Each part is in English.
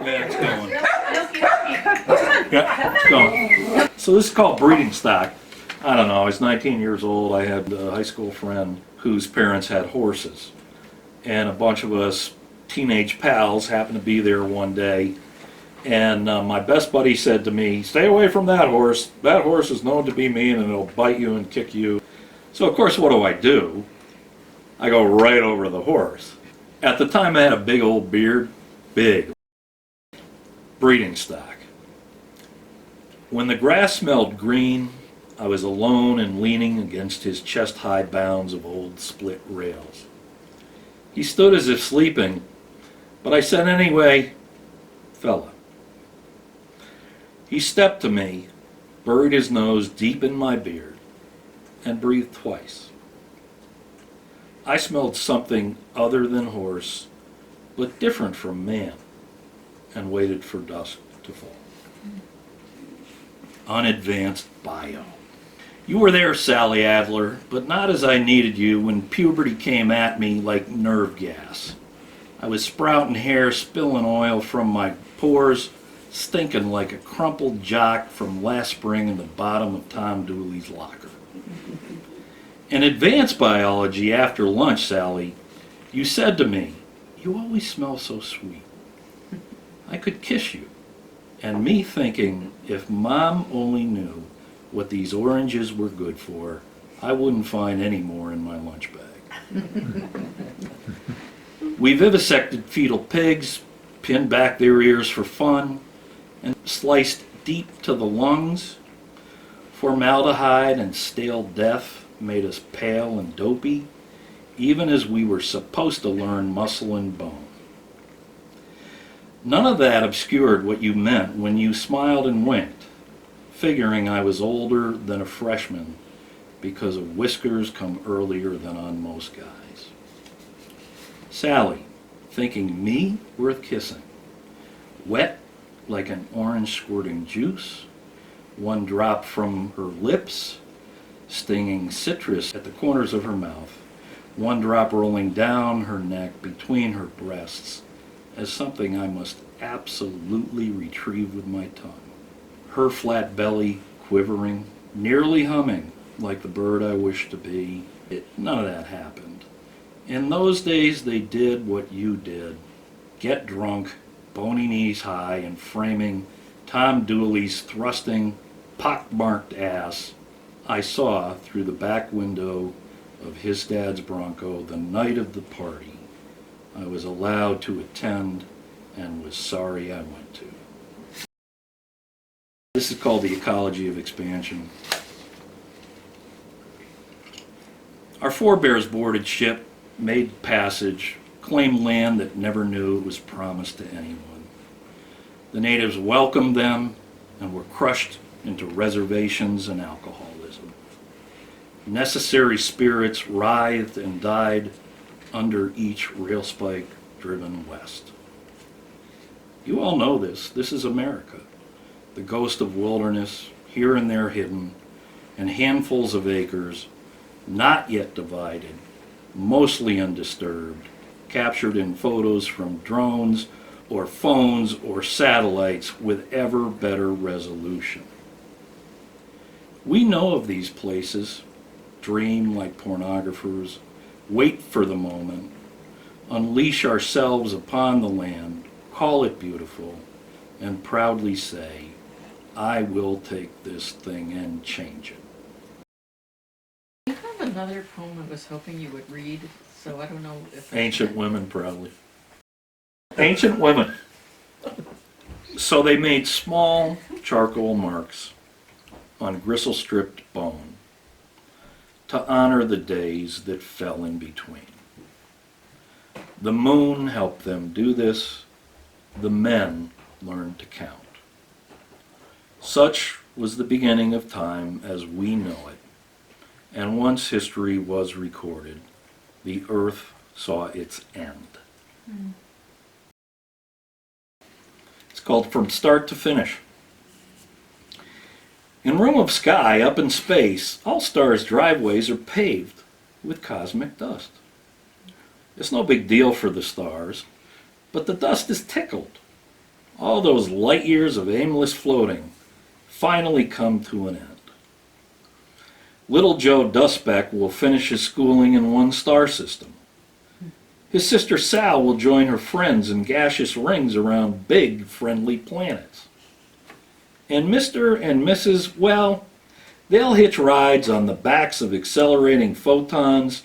Yeah, it's going. Yeah, it's going. So this is called breeding stock. I don't know, I was 19 years old. I had a high school friend whose parents had horses. And a bunch of us teenage pals happened to be there one day. And my best buddy said to me, "Stay away from that horse. That horse is known to be mean and it'll bite you and kick you." So of course, what do? I go right over the horse. At the time I had a big old beard, big breeding stock. When the grass smelled green, I was alone and leaning against his chest-high bounds of old split rails. He stood as if sleeping, but I said anyway, "Fella." He stepped to me, buried his nose deep in my beard, and breathed twice. I smelled something other than horse, but different from man, and waited for dusk to fall. Unadvanced bio. You were there, Sally Adler, but not as I needed you when puberty came at me like nerve gas. I was sprouting hair, spilling oil from my pores, stinking like a crumpled jock from last spring in the bottom of Tom Dooley's locker. In advanced biology, after lunch, Sally, you said to me, "You always smell so sweet. I could kiss you." And me thinking, if Mom only knew what these oranges were good for, I wouldn't find any more in my lunch bag. We vivisected fetal pigs, pinned back their ears for fun, and sliced deep to the lungs. Formaldehyde and stale death made us pale and dopey, even as we were supposed to learn muscle and bone. None of that obscured what you meant when you smiled and winked, figuring I was older than a freshman because of whiskers come earlier than on most guys. Sally, thinking me worth kissing, wet like an orange squirting juice, one drop from her lips, stinging citrus at the corners of her mouth, one drop rolling down her neck between her breasts as something I must absolutely retrieve with my tongue. Her flat belly quivering, nearly humming like the bird I wished to be. None of that happened. In those days they did what you did. Get drunk, bony knees high, and framing Tom Dooley's thrusting, pockmarked ass I saw through the back window of his dad's Bronco the night of the party I was allowed to attend and was sorry I went to. This is called the ecology of expansion. Our forebears boarded ship, made passage, claimed land that never knew it was promised to anyone. The natives welcomed them and were crushed into reservations and alcoholism. Necessary spirits writhed and died under each rail spike driven west. You all know this. This is America. The ghost of wilderness, here and there hidden, and handfuls of acres, not yet divided, mostly undisturbed, captured in photos from drones or phones or satellites with ever better resolution. We know of these places, dream like pornographers, wait for the moment, unleash ourselves upon the land, call it beautiful, and proudly say, "I will take this thing and change it." I have another poem I was hoping you would read, so I don't know if... Ancient women, proudly. Ancient women. So they made small charcoal marks on gristle-stripped bone to honor the days that fell in between. The moon helped them do this. The men learned to count. Such was the beginning of time as we know it, and once history was recorded, the earth saw its end. It's called From Start to Finish. In room of sky, up in space, all stars' driveways are paved with cosmic dust. It's no big deal for the stars, but the dust is tickled. all those light years of aimless floating finally come to an end. Little Joe Dustbeck will finish his schooling in one star system. His sister Sal will join her friends in gaseous rings around big, friendly planets. And Mr. and Mrs., well, they'll hitch rides on the backs of accelerating photons,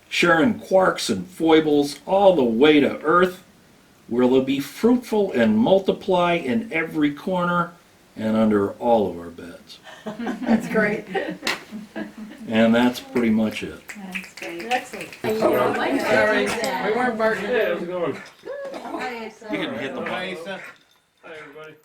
sharing quarks and foibles all the way to Earth, where they'll be fruitful and multiply in every corner and under all of our beds. That's great. And that's pretty much it. That's great. Excellent. Sorry, We weren't barking. Hey, how's it going? Okay, so. You can hit the button. Hi, everybody.